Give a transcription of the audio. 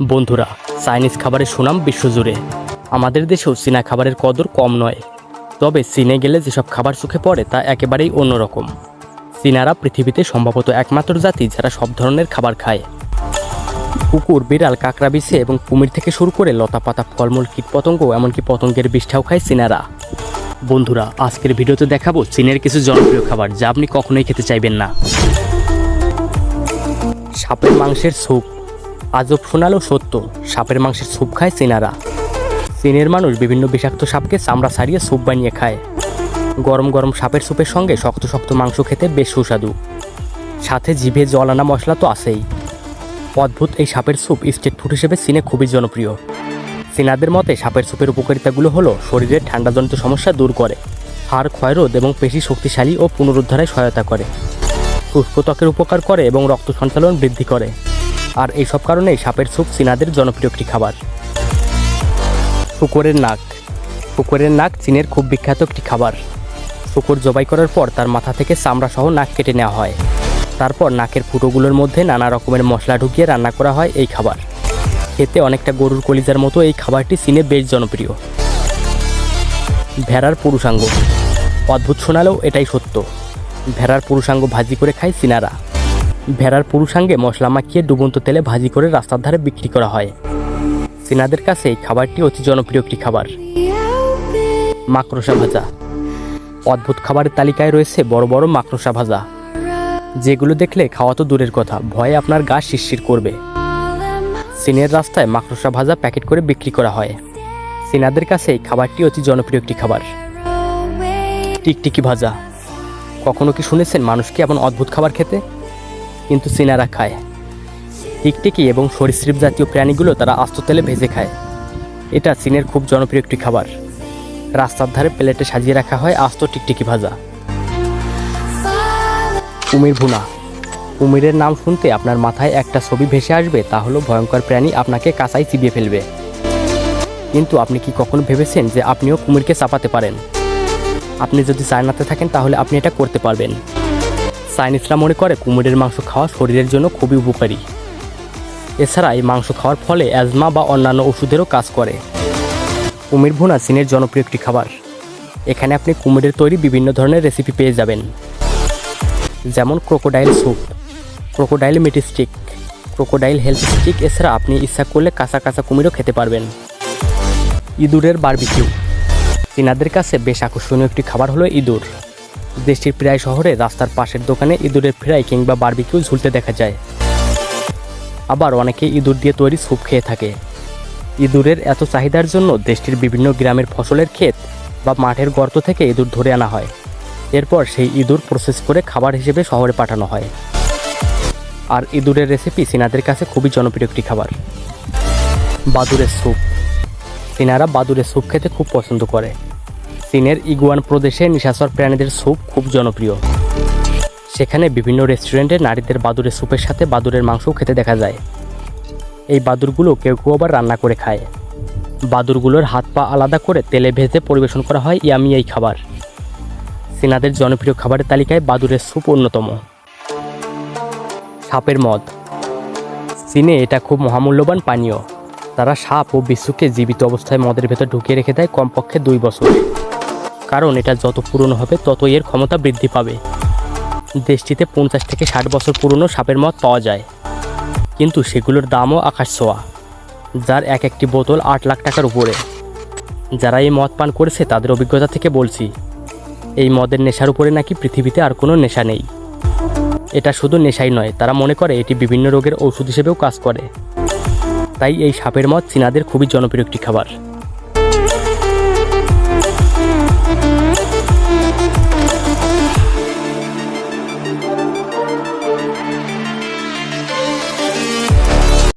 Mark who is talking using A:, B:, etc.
A: বন্ধুরা, চাইনিজ খাবারের সুনাম বিশ্বজুড়ে। আমাদের দেশেও চীনা খাবারের কদর কম নয়। তবে চীনে গেলে যেসব খাবার চোখে পড়ে তা একেবারেই অন্যরকম। চীনারা পৃথিবীতে সম্ভবত একমাত্র জাতি যারা সব ধরনের খাবার খায়। কুকুর, বিড়াল, কাঁকড়া, বিছে এবং কুমির থেকে শুরু করে লতাপাতা, ফলমূল, কীটপতঙ্গ, এমনকি পতঙ্গের বিষ্ঠাও খায় চীনারা। বন্ধুরা, আজকের ভিডিওতে দেখাবো চীনের কিছু জনপ্রিয় খাবার যা আপনি কখনোই খেতে চাইবেন না। সাপের মাংসের স্যুপ। আজব শোনালেও সত্য, সাপের মাংসের স্যুপ খায় চীনারা। চীনের মানুষ বিভিন্ন বিষাক্ত সাপকে চামড়া ছাড়িয়ে স্যুপ বানিয়ে খায়। গরম গরম সাপের স্যুপের সঙ্গে শক্ত শক্ত মাংস খেতে বেশ সুস্বাদু। সাথে জিভে জল আনা মশলা তো আছেই। অদ্ভুত এই সাপের স্যুপ স্ট্রিট ফুড হিসেবে চীনে খুবই জনপ্রিয়। চীনাদের মতে সাপের স্যুপের উপকারিতাগুলো হলো শরীরের ঠান্ডাজনিত সমস্যা দূর করে, হাড় ক্ষয়রোধ এবং পেশি শক্তিশালী ও পুনরুদ্ধারে সহায়তা করে, শুষ্ক ত্বকের উপকার করে এবং রক্ত সঞ্চালন বৃদ্ধি করে। আর এইসব কারণেই সাপের স্যুপ চীনাদের জনপ্রিয় একটি খাবার। শূকরের নাক। শূকরের নাক চীনের খুব বিখ্যাত একটি খাবার। শূকর জবাই করার পর তার মাথা থেকে চামড়া সহ নাক কেটে নেওয়া হয়। তারপর নাকের ফুটোগুলোর মধ্যে নানা রকমের মশলা ঢুকিয়ে রান্না করা হয় এই খাবার। খেতে অনেকটা গরুর কলিজার মতো এই খাবারটি চীনে বেশ জনপ্রিয়। ভেড়ার পুরুষাঙ্গ। অদ্ভুত শোনালেও এটাই সত্য। ভেড়ার পুরুষাঙ্গ ভাজি করে খায় চীনারা। ভেড়ার পুরুষাঙ্গে মশলা মাখিয়ে ডুবন্ত তেলে ভাজি করে রাস্তার ধারে বিক্রি করা হয়। চীনাদের কাছে এই খাবারটি অতি জনপ্রিয় একটি খাবার। মাকড়সা ভাজা। অদ্ভুত খাবারের তালিকায় রয়েছে বড় বড় মাকড়সা ভাজা, যেগুলো দেখলে খাওয়া তো দূরের কথা, ভয়ে আপনার গা শিরশির করবে। চীনের রাস্তায় মাকড়সা ভাজা প্যাকেট করে বিক্রি করা হয়। চীনাদের কাছে এই খাবারটি অতি জনপ্রিয় একটি খাবার। টিকটিকি ভাজা। কখনো কি শুনেছেন মানুষকে এমন অদ্ভুত খাবার খেতে? কিন্তু চীনারা খায়। টিকটিকি এবং সরীসৃপ জাতীয় প্রাণীগুলো তারা আস্ত তেলে ভেজে খায়। এটা চীনের খুব জনপ্রিয় একটি খাবার। রাস্তার ধারে প্লেটে সাজিয়ে রাখা হয় আস্ত টিকটিকি ভাজা। কুমির ভুনা। কুমিরের নাম শুনতে আপনার মাথায় একটা ছবি ভেসে আসবে, তা হলো ভয়ঙ্কর প্রাণী আপনাকে কাঁচাই চিবিয়ে ফেলবে। কিন্তু আপনি কি কখনো ভেবেছেন যে আপনিও কুমিরকে চাপাতে পারেন? আপনি যদি চায়নাতে থাকেন তাহলে আপনি এটা করতে পারবেন। চাইনিজরা মনে করে কুমিরের মাংস খাওয়া শরীরের জন্য খুবই উপকারী। এছাড়া এই মাংস খাওয়ার ফলে অ্যাজমা বা অন্যান্য ওষুধেরও কাজ করে। কুমির ভুনা চীনের জনপ্রিয় একটি খাবার। এখানে আপনি কুমিরের তৈরি বিভিন্ন ধরনের রেসিপি পেয়ে যাবেন, যেমন crocodile soup, crocodile meat stick, crocodile health stick. এছাড়া আপনি ইচ্ছা করলে কাঁচা কাঁচা কুমিরও খেতে পারবেন। ইঁদুরের বারবিকিউ। চীনাদের কাছে বেশ আকর্ষণীয় একটি খাবার হলো ইঁদুর। দেশটির প্রায় শহরে রাস্তার পাশের দোকানে ইঁদুরের ফ্রাই কিংবা বারবিকিউ ঝুলতে দেখা যায়। আবার অনেকে ইঁদুর দিয়ে তৈরি স্যুপ খেয়ে থাকে। ইঁদুরের এত চাহিদার জন্য দেশটির বিভিন্ন গ্রামের ফসলের ক্ষেত বা মাঠের গর্ত থেকে ইঁদুর ধরে আনা হয়। এরপর সেই ইঁদুর প্রসেস করে খাবার হিসেবে শহরে পাঠানো হয়। আর ইঁদুরের রেসিপি চীনাদের কাছে খুবই জনপ্রিয় একটি খাবার। বাদুড়ের স্যুপ। চীনারা বাদুড়ের স্যুপ খেতে খুব পছন্দ করে। চীনের ইগুয়ান প্রদেশে নিশাচর প্রাণীদের স্যুপ খুব জনপ্রিয়। সেখানে বিভিন্ন রেস্টুরেন্টে নারীদের বাদুড়ের স্যুপের সাথে বাদুড়ের মাংসও খেতে দেখা যায়। এই বাদুড়গুলো কেউ কেউ আবার রান্না করে খায়। বাদুড়গুলোর হাত পা আলাদা করে তেলে ভেজে পরিবেশন করা হয় ইয়ামি এই খাবার। চীনাদের জনপ্রিয় খাবারের তালিকায় বাদুড়ের স্যুপ অন্যতম। সাপের মদ। চীনে এটা খুব মহামূল্যবান পানীয়। তারা সাপ ও বিচ্ছুকে জীবিত অবস্থায় মদের ভেতর ঢুকিয়ে রেখে দেয় কমপক্ষে 2 বছর। কারণ এটা যত পুরনো হবে ততই এর ক্ষমতা বৃদ্ধি পাবে। দেশটিতে 50 থেকে 60 বছর পুরনো সাপের মদ পাওয়া যায়, কিন্তু সেগুলোর দামও আকাশ ছোঁয়া, যার এক একটি বোতল 8 লাখ টাকার উপরে। যারা এই মদ পান করেছে তাদের অভিজ্ঞতা থেকে বলছি, এই মদের নেশার উপরে নাকি পৃথিবীতে আর কোনো নেশা নেই। এটা শুধু নেশাই নয়, তারা মনে করে এটি বিভিন্ন রোগের ঔষধ হিসেবেও কাজ করে। তাই এই সাপের মদ চীনাদের খুবই জনপ্রিয় একটি খাবার।